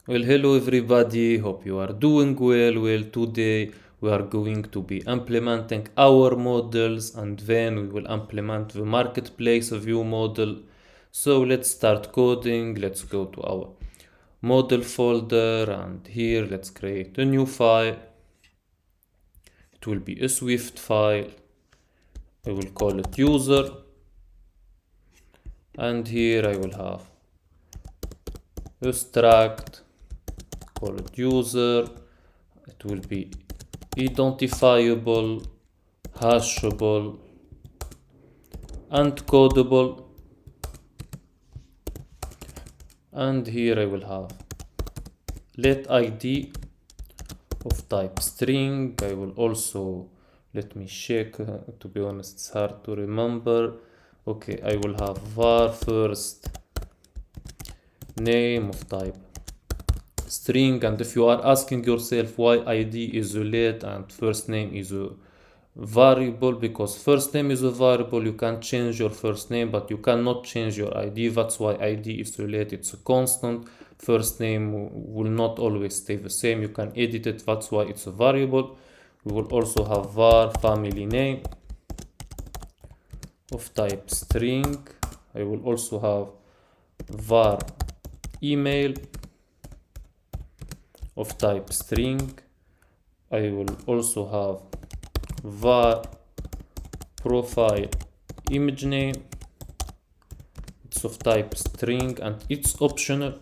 Well, hello everybody, hope you are doing well. Well, today we are going to be implementing our models and then we will implement the marketplace view model. So let's start coding. Let's go to our model folder and here let's create a new file. It will be a Swift file. I will call it user and here I will have a struct, call it user. It will be identifiable, hashable, and codable. And here I will have let ID of type string. I will also, let me check, to be honest it's hard to remember. Okay, I will have var first name of type string, and if you are asking yourself why ID is a let and first name is a variable, because first name is a variable, you can change your first name but you cannot change your ID. That's why ID is related, it's a constant. First name will not always stay the same, you can edit it, that's why it's a variable. We will also have var family name of type string. I will also have var email of type string. I will also have var profile image name, it's of type string and it's optional.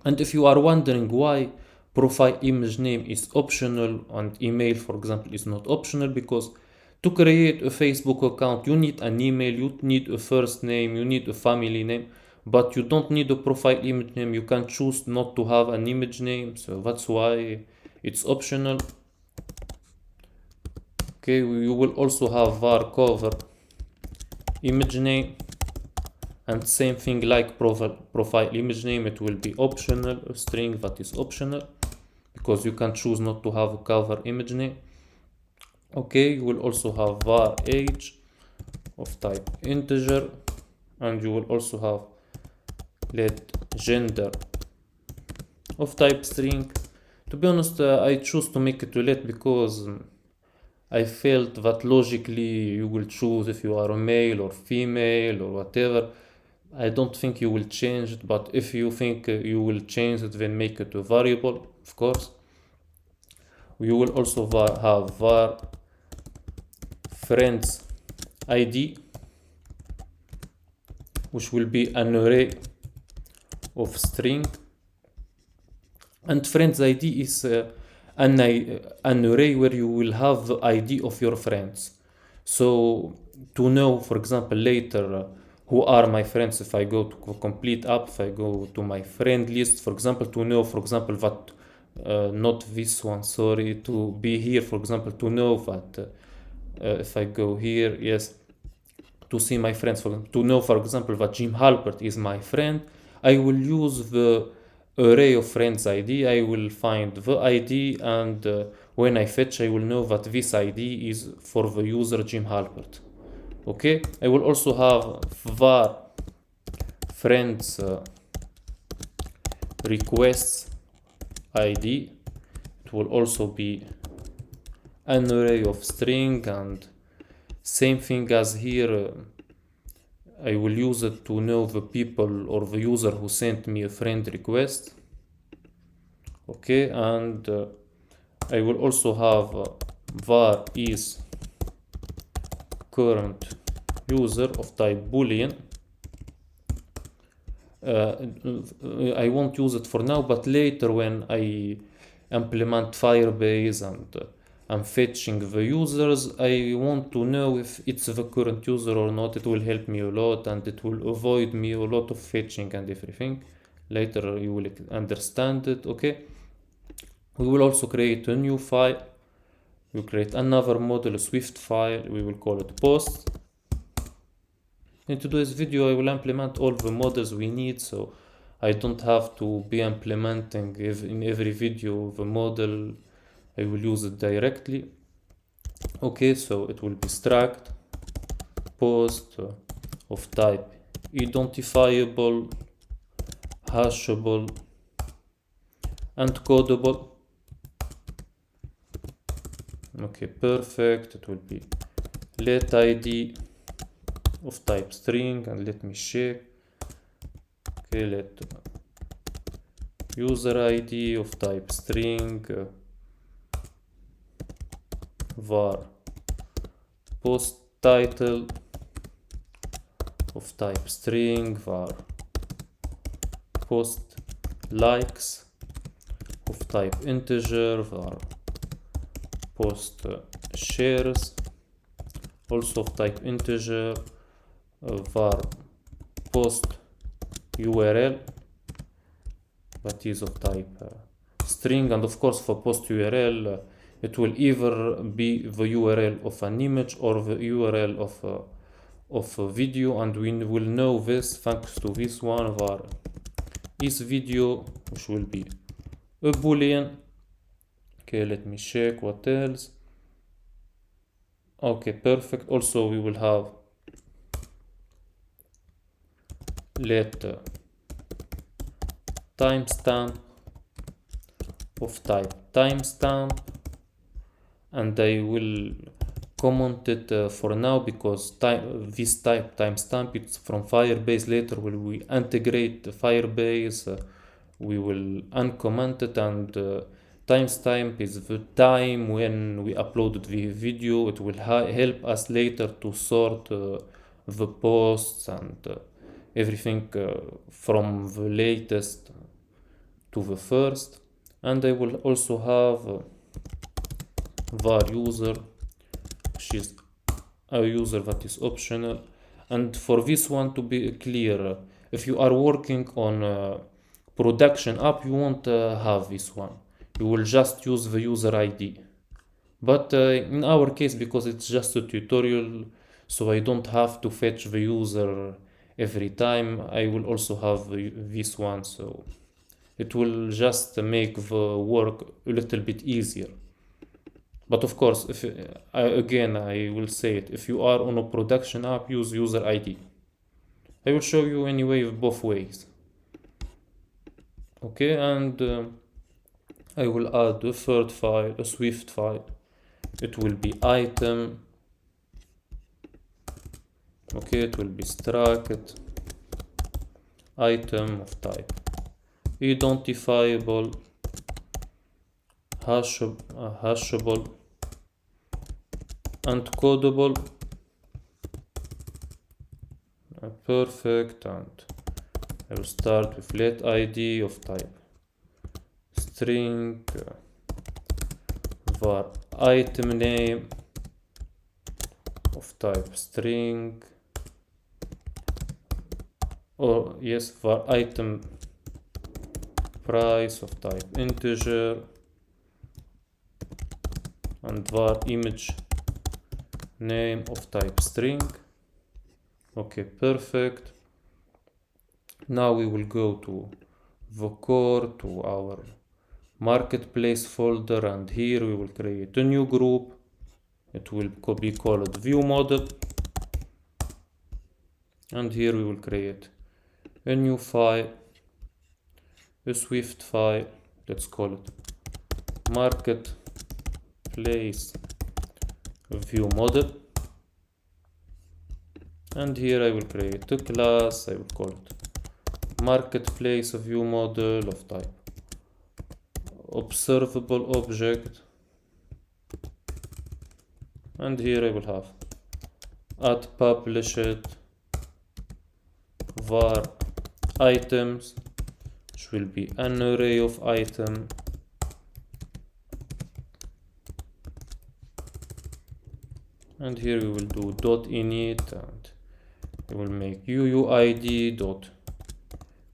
And if you are wondering why profile image name is optional and email, for example, is not optional, because to create a Facebook account you need an email, you need a first name, you need a family name, but you don't need a profile image name. You can choose not to have an image name, so that's why it's optional. Okay, you will also have var cover image name, and same thing like profile image name, it will be optional, a string that is optional, because you can choose not to have a cover image name. Okay, you will also have var age of type integer, and you will also have let gender of type string. To be honest, I choose to make it to let because I felt that logically you will choose if you are a male or female or whatever. I don't think you will change it, but if you think you will change it, then make it a variable, of course. You will also have var friends ID, which will be an array of string, and friends ID is an array where you will have the ID of your friends. So to know, for example, later who are my friends, if I go to complete app, if I go to my friend list, for example, to know, for example, that not this one, sorry, to be here, for example, to know that if I go here, yes, to see my friends, to know, for example, that Jim Halpert is my friend, I will use the array of friends ID. I will find the ID, and when I fetch, I will know that this ID is for the user Jim Halpert. Okay, I will also have var friends requests ID. It will also be an array of string, and same thing as here, I will use it to know the people or the user who sent me a friend request. Okay, and I will also have var is current user of type boolean. I won't use it for now, but later when I implement Firebase and I'm fetching the users, I want to know if it's the current user or not. It will help me a lot and it will avoid me a lot of fetching and everything. Later you will understand it. Okay, we will also create a new file. We'll create another model, a Swift file. We will call it post. In today's video I will implement all the models we need, so I don't have to be implementing in every video the model. I will use it directly. Okay, so it will be struct post of type identifiable, hashable, and codable. Okay, perfect. It will be let id of type string, and let me check. Okay, let user id of type string var post title of type string var post likes of type integer var post shares also of type integer var post url that is of type string, and of course for post url it will either be the URL of an image or the URL of a video, and we will know this thanks to this one var is video, which will be a boolean. Okay, let me check what else. Okay, perfect. Also we will have let timestamp of type timestamp, and I will comment it for now because this type timestamp it's from Firebase. Later when we integrate Firebase we will uncomment it, and timestamp is the time when we uploaded the video. It will help us later to sort the posts and everything from the latest to the first. And I will also have var user, which is a user that is optional. And for this one to be clear, if you are working on production app, you won't have this one. You will just use the user ID. But in our case, because it's just a tutorial, so I don't have to fetch the user every time, I will also have this one, so it will just make the work a little bit easier. But of course, if again I will say it, if you are on a production app, use user ID. I will show you anyway both ways. Okay, and I will add a third file, a Swift file. It will be item. Okay, it will be struct item of type identifiable, hashable, and codable. Perfect. And I will start with let id of type string var item name of type string, or yes, var item price of type integer, and var image name of type string. Okay, perfect. Now we will go to the core, to our marketplace folder, and here we will create a new group. It will be called view model, and here we will create a new file, a Swift file. Let's call it marketplace view model, and here I will create a class. I will call it marketplace view model of type observable object, and here I will have at published var items, which will be an array of item, and here we will do .init, and we will make uuid dot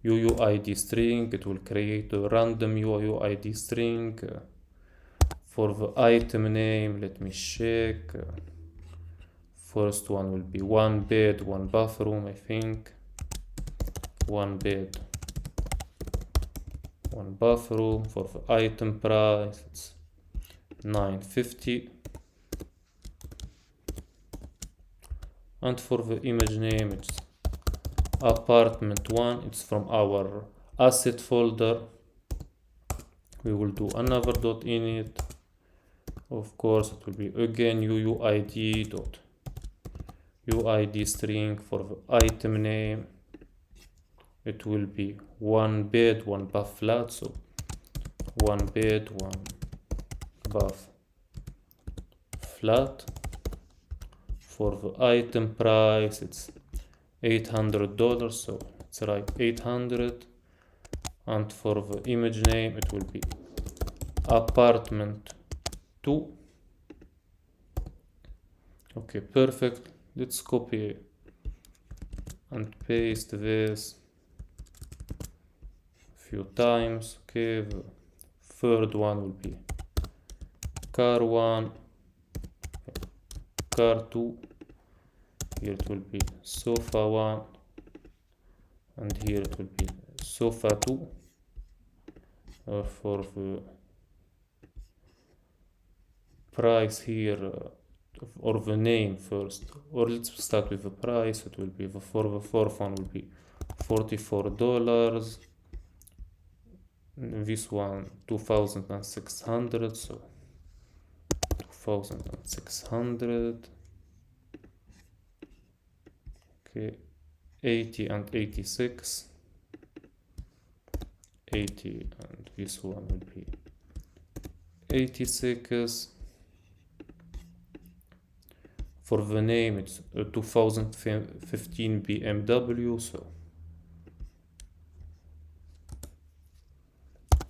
uuid string. It will create a random uuid string for the item name. Let me check. First one will be one bed, one bathroom, I think. One bed, one bathroom. For the item price, it's $9.50. And for the image name, it's apartment 1. It's from our asset folder. We will do another dot init. Of course, it will be again uuid dot uid string. For the item name, it will be one bed, one buff flat. So one bed, one buff flat. For the item price, it's $800. So let's write 800. And for the image name, it will be apartment 2. Okay, perfect. Let's copy and paste this a few times. Okay, the third one will be car 1, car 2. Here it will be sofa 1, and here it will be sofa 2. For the price here, or the name first, or let's start with the price. It will be for the fourth one will be $44. This one 2,600. So 2,600. Okay, 80 and 86. 80, and this one will be 86. For the name, it's a 2015 BMW, so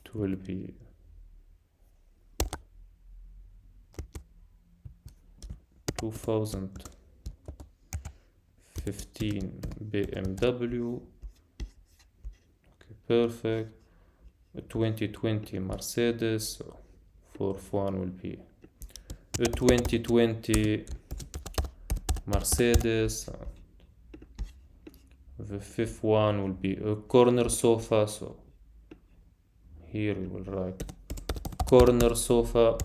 it will be 2015 BMW. Okay, perfect. A 2020 Mercedes, so fourth one will be a 2020 Mercedes. The fifth one will be a corner sofa, so here we will write corner sofa.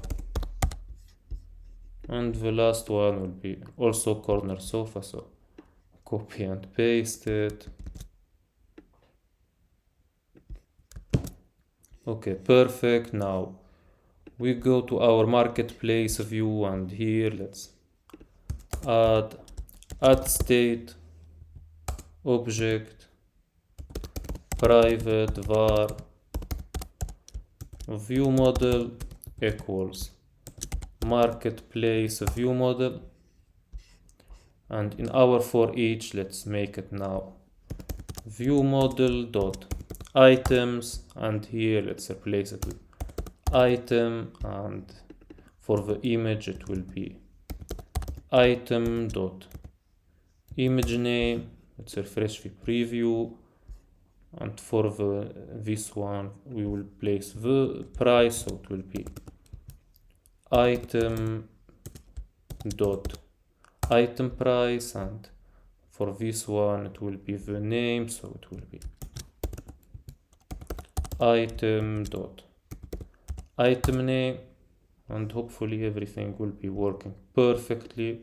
And the last one will be also corner sofa, so copy and paste it. Okay, perfect. Now we go to our marketplace view, and here let's add state object private var view model equals marketplace view model, and in our for each, let's make it now view model dot items, and here let's replace it with item, and for the image it will be item dot image name. Let's refresh the preview, and for this one we will place the price, so it will be item dot item price, and for this one it will be the name, so it will be item dot item name, and hopefully everything will be working perfectly.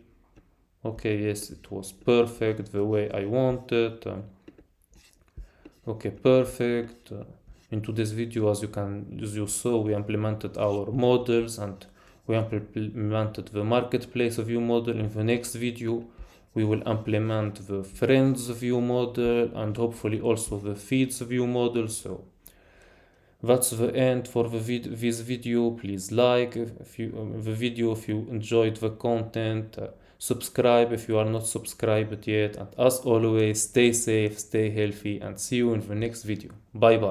Okay, yes, it was perfect the way I wanted. Okay, perfect. In today's video, as you saw, we implemented our models, and we implemented the marketplace view model. In the next video, we will implement the friends view model, and hopefully also the feeds view model. So that's the end for this video. Please like the video if you enjoyed the content. Subscribe if you are not subscribed yet. And as always, stay safe, stay healthy, and see you in the next video. Bye bye.